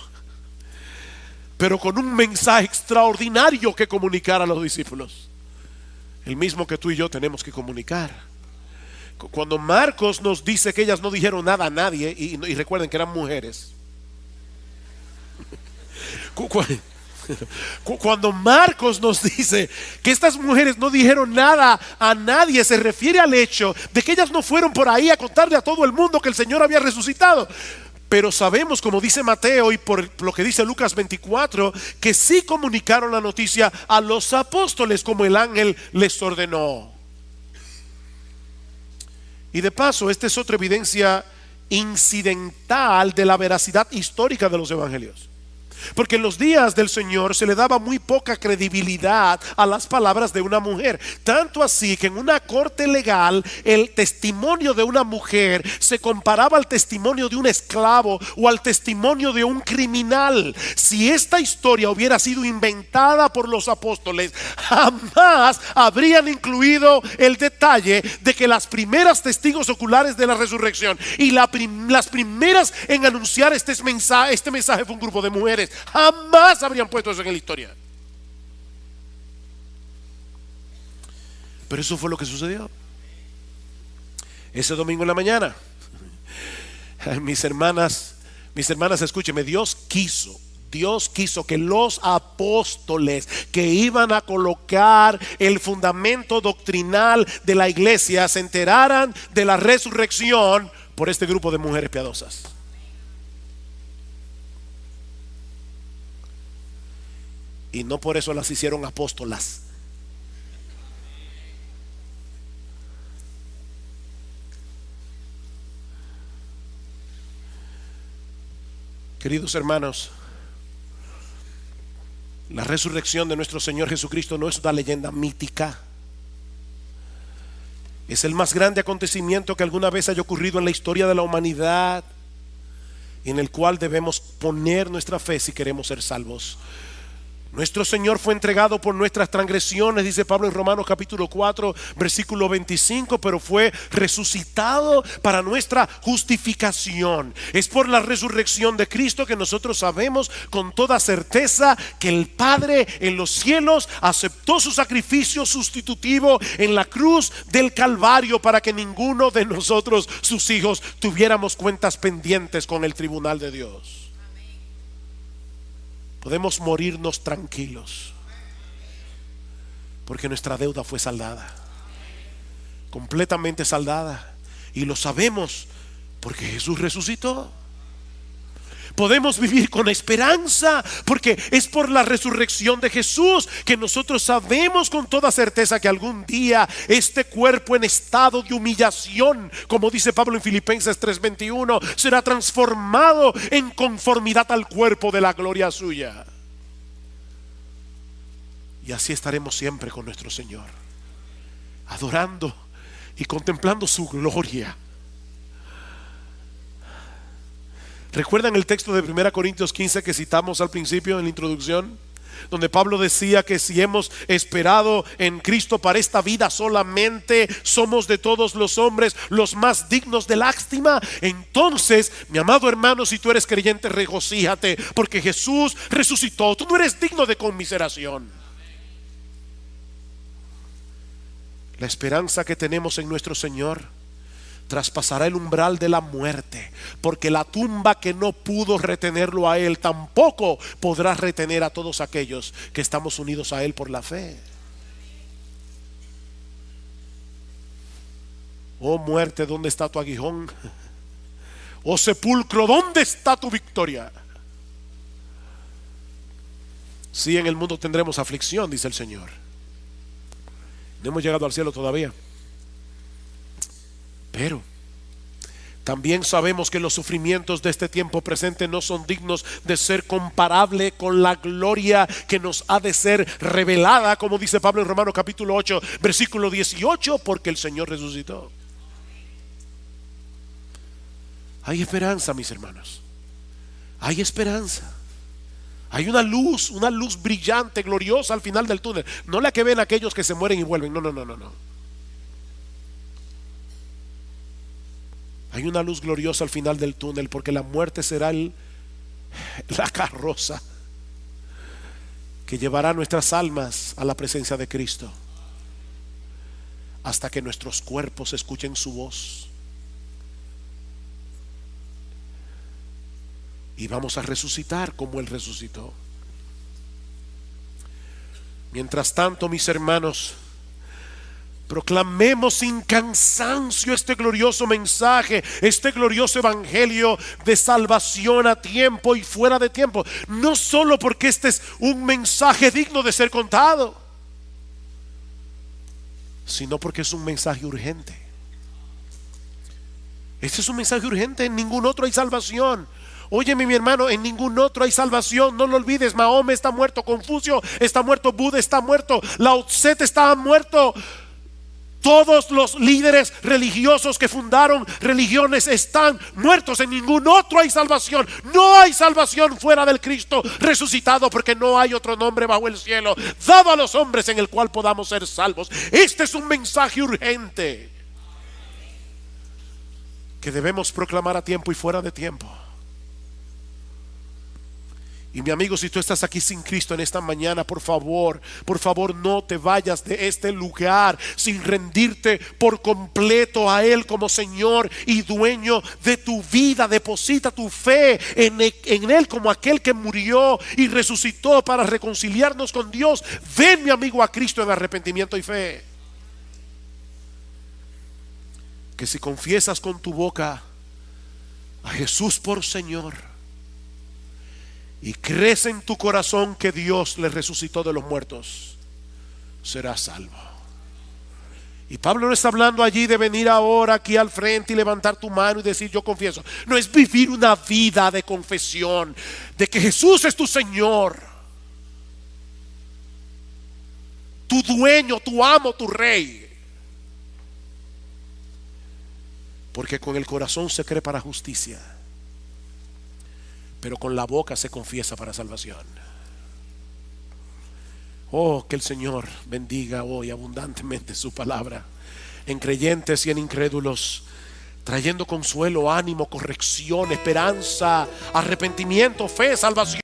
pero con un mensaje extraordinario que comunicar a los discípulos, el mismo que tú y yo tenemos que comunicar. Cuando Marcos nos dice que ellas no dijeron nada a nadie, y recuerden que eran mujeres. Cuando Marcos nos dice que estas mujeres no dijeron nada a nadie, se refiere al hecho de que ellas no fueron por ahí a contarle a todo el mundo que el Señor había resucitado. Pero sabemos, como dice Mateo y por lo que dice Lucas 24, que sí comunicaron la noticia a los apóstoles como el ángel les ordenó. Y de paso, esta es otra evidencia incidental de la veracidad histórica de los evangelios. Porque en los días del Señor se le daba muy poca credibilidad a las palabras de una mujer. Tanto así que en una corte legal el testimonio de una mujer se comparaba al testimonio de un esclavo o al testimonio de un criminal. Si esta historia hubiera sido inventada por los apóstoles, jamás habrían incluido el detalle de que las primeras testigos oculares de la resurrección y las primeras en anunciar este mensaje fue un grupo de mujeres. Jamás habrían puesto eso en la historia. Pero eso fue lo que sucedió ese domingo en la mañana. Mis hermanas, escúchenme. Dios quiso que los apóstoles que iban a colocar el fundamento doctrinal de la iglesia se enteraran de la resurrección por este grupo de mujeres piadosas. Y no por eso las hicieron apóstolas. Queridos hermanos, la resurrección de nuestro Señor Jesucristo no es una leyenda mítica. Es el más grande acontecimiento que alguna vez haya ocurrido en la historia de la humanidad, en el cual debemos poner nuestra fe si queremos ser salvos. Nuestro Señor fue entregado por nuestras transgresiones, dice Pablo en Romanos capítulo 4 versículo 25, pero fue resucitado para nuestra justificación. Es por la resurrección de Cristo que nosotros sabemos con toda certeza que el Padre en los cielos aceptó su sacrificio sustitutivo en la cruz del Calvario para que ninguno de nosotros, sus hijos, tuviéramos cuentas pendientes con el tribunal de Dios. Podemos morirnos tranquilos porque nuestra deuda fue saldada, completamente saldada, y lo sabemos porque Jesús resucitó. Podemos vivir con esperanza porque es por la resurrección de Jesús que nosotros sabemos con toda certeza que algún día este cuerpo en estado de humillación, como dice Pablo en Filipenses 3:21, será transformado en conformidad al cuerpo de la gloria suya. Y así estaremos siempre con nuestro Señor, adorando y contemplando su gloria. ¿Recuerdan el texto de 1 Corintios 15 que citamos al principio en la introducción? Donde Pablo decía que si hemos esperado en Cristo para esta vida solamente, somos de todos los hombres los más dignos de lástima. Entonces, mi amado hermano, si tú eres creyente, regocíjate porque Jesús resucitó. Tú no eres digno de conmiseración. La esperanza que tenemos en nuestro Señor traspasará el umbral de la muerte, porque la tumba que no pudo retenerlo a Él tampoco podrá retener a todos aquellos que estamos unidos a Él por la fe. Oh muerte, ¿dónde está tu aguijón? Oh sepulcro, ¿dónde está tu victoria? Sí, en el mundo tendremos aflicción, dice el Señor. No hemos llegado al cielo todavía. Pero también sabemos que los sufrimientos de este tiempo presente no son dignos de ser comparable con la gloria que nos ha de ser revelada, como dice Pablo en Romanos capítulo 8 versículo 18, porque el Señor resucitó. Hay esperanza, mis hermanos. Hay esperanza. Hay una luz brillante, gloriosa al final del túnel. No la que ven aquellos que se mueren y vuelven. No. Hay una luz gloriosa al final del túnel, porque la muerte será la carroza que llevará nuestras almas a la presencia de Cristo, hasta que nuestros cuerpos escuchen su voz. Y vamos a resucitar como Él resucitó. Mientras tanto, mis hermanos, proclamemos sin cansancio este glorioso mensaje, este glorioso evangelio de salvación a tiempo y fuera de tiempo. No solo porque este es un mensaje digno de ser contado, sino porque es un mensaje urgente. Este es un mensaje urgente, en ningún otro hay salvación. Óyeme, mi hermano, en ningún otro hay salvación. No lo olvides. Mahoma está muerto, Confucio está muerto, Buda está muerto, Lao Tse está muerto. Todos los líderes religiosos que fundaron religiones están muertos. En ningún otro hay salvación. No hay salvación fuera del Cristo resucitado, porque no hay otro nombre bajo el cielo dado a los hombres en el cual podamos ser salvos. Este es un mensaje urgente que debemos proclamar a tiempo y fuera de tiempo. Y mi amigo, si tú estás aquí sin Cristo en esta mañana, por favor no te vayas de este lugar sin rendirte por completo a Él como Señor y dueño de tu vida. Deposita tu fe en Él como aquel que murió y resucitó para reconciliarnos con Dios. Ven, mi amigo, a Cristo en arrepentimiento y fe. Que si confiesas con tu boca a Jesús por Señor y crees en tu corazón que Dios le resucitó de los muertos, serás salvo. Y Pablo no está hablando allí de venir ahora aquí al frente y levantar tu mano y decir yo confieso. No, es vivir una vida de confesión de que Jesús es tu Señor, tu dueño, tu amo, tu rey. Porque con el corazón se cree para justicia, pero con la boca se confiesa para salvación. Oh, que el Señor bendiga hoy abundantemente su palabra en creyentes y en incrédulos, trayendo consuelo, ánimo, corrección, esperanza, arrepentimiento, fe, salvación.